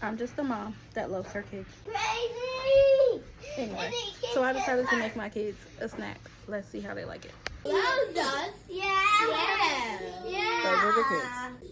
I'm just a mom that loves her kids. Crazy! Anyway, so I decided to make my kids a snack. Let's see how they like it. Those does? Yeah. Those are the kids.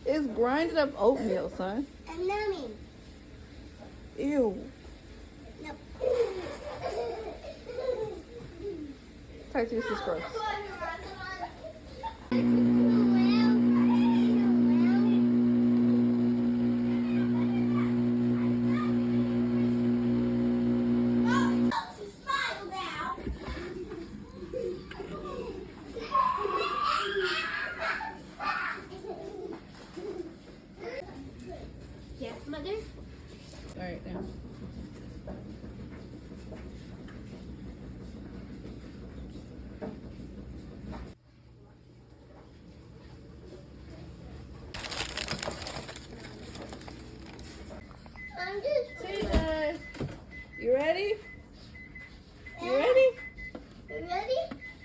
It's grinded up oatmeal, son. Ew. Type this is gross. Yes, mother? All right, now. I'm just Hey guys, you ready? You ready? You ready?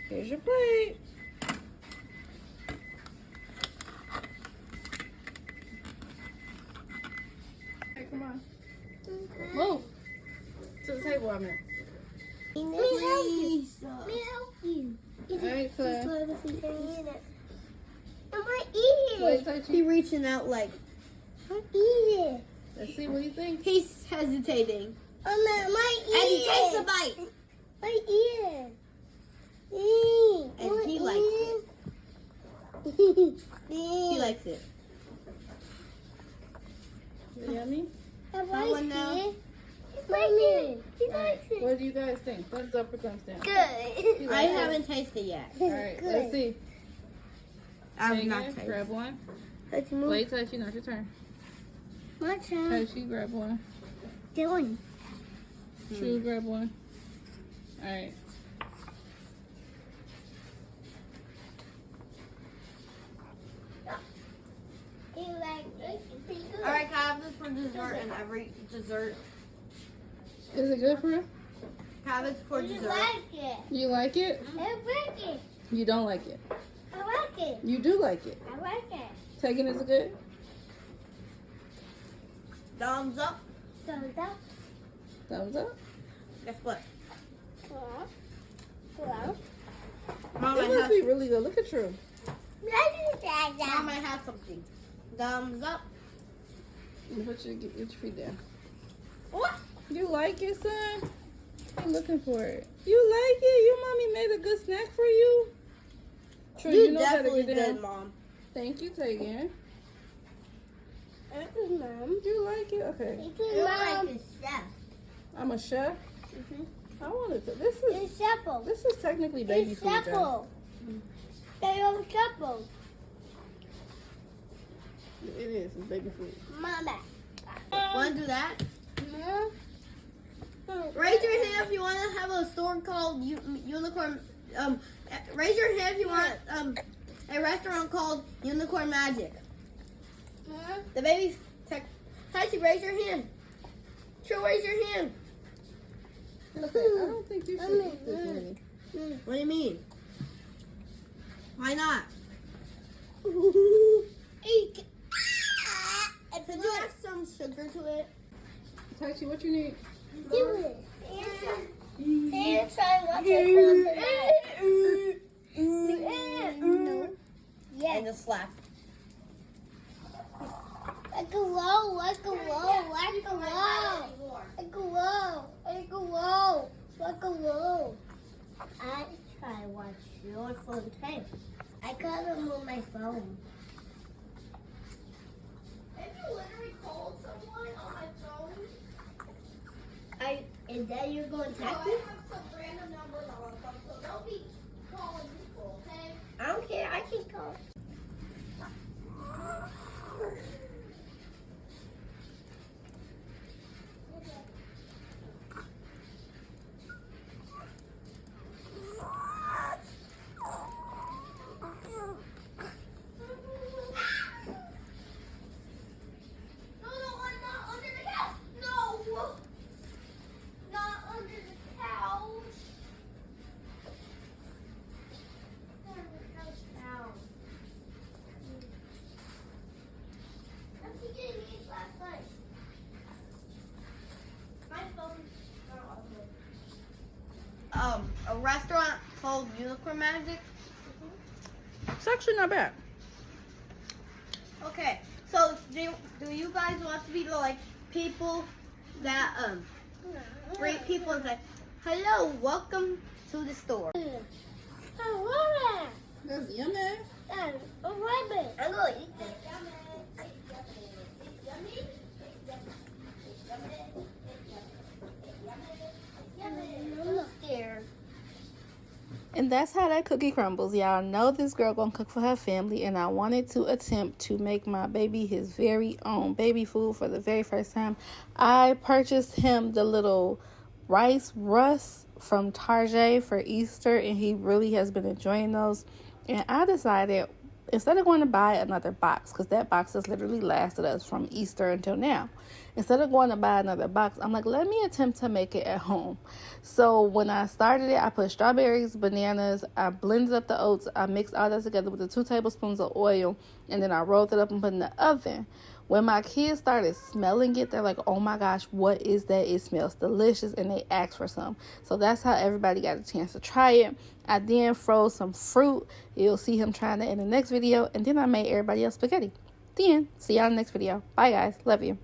Here's your plate. Hey, come on. Move to the table, I meant. Let me help you. Let me help you. Alright, so I'm gonna eat wait, it. He reaching out like, I'm eat it. let's see what you think. He's hesitating. I might eat it. And he takes a bite. I eat it. And he likes it. He likes it. Yummy? I like it. He likes it. He likes it. What do you guys think? Thumbs up or thumbs down? Good. You I like it? haven't tasted yet. Alright, let's see. I've Take not it, tasted. grab one. Let's move. Wait, Touchy, not your turn. My turn. Touchy, grab one. Get one. True, grab one. Alright. Alright, can I have this for dessert and every dessert? Is it good for you? Can I have this for dessert? like it. You like it? I like it. You don't like it? I like it. You do like it. I like it. Taking is it good? Thumbs up. So that's Thumbs up? Guess what? cool. Cool. Mom, It must be really good. Look at True. Mom, I have something. Thumbs up. Put your, get your feet down. What? You like it, son? I'm looking for it. You like it? Your mommy made a good snack for you? True, You know how to definitely get down. did, Mom. Thank you, Tegan. This is mom. You like it? Okay. This is mom. chef. I'm a chef. I wanted to. This is It's supple. this is technically baby It's food. John. supple. They are supple. It is. It's baby food. Mama. Want to do that? Mom. Raise your hand if you want to have a store called Unicorn. Raise your hand if you want a restaurant called Unicorn Magic. Mom. The baby's Tyson, raise your hand. True, raise your hand. Okay, I don't think you should eat this many. What do you mean? Why not? Eat. Could you add some sugar to it? Taichi, what you need? Do it. And try what it No. And Yes. just slap. Like a roll, like a roll, like a Hey, I got them on my phone. Have you literally called someone on my phone? And then you're going to No, text I me? have some random numbers on my phone, so don't be calling people, okay? I don't care. I can call. No, I'm not under the couch. No, not under the couch. Under the couch now. That's he getting me last night. My phone. A restaurant called Unicorn Magic. It's actually not bad. Okay, so do you guys want to be like people that great people and say, hello, welcome to the store? That's yummy. I'm going to eat this. I'm scared. And that's how that cookie crumbles. Y'all know this girl gonna cook for her family, and I wanted to attempt to make my baby his very own baby food for the very first time. I purchased him the little rice rusk from Target for Easter, and he really has been enjoying those. And I decided, instead of going to buy another box, because that box has literally lasted us from Easter until now. Instead of going to buy another box, I'm like, let me attempt to make it at home. So when I started it, I put strawberries, bananas, I blended up the oats, I mixed all that together with the 2 tablespoons of oil, and then I rolled it up and put it in the oven. When my kids started smelling it, they're like, oh my gosh, what is that? It smells delicious, and they asked for some. So that's how everybody got a chance to try it. I then froze some fruit. You'll see him trying it in the next video, and then I made everybody else spaghetti. The end. See y'all in the next video. Bye, guys. Love you.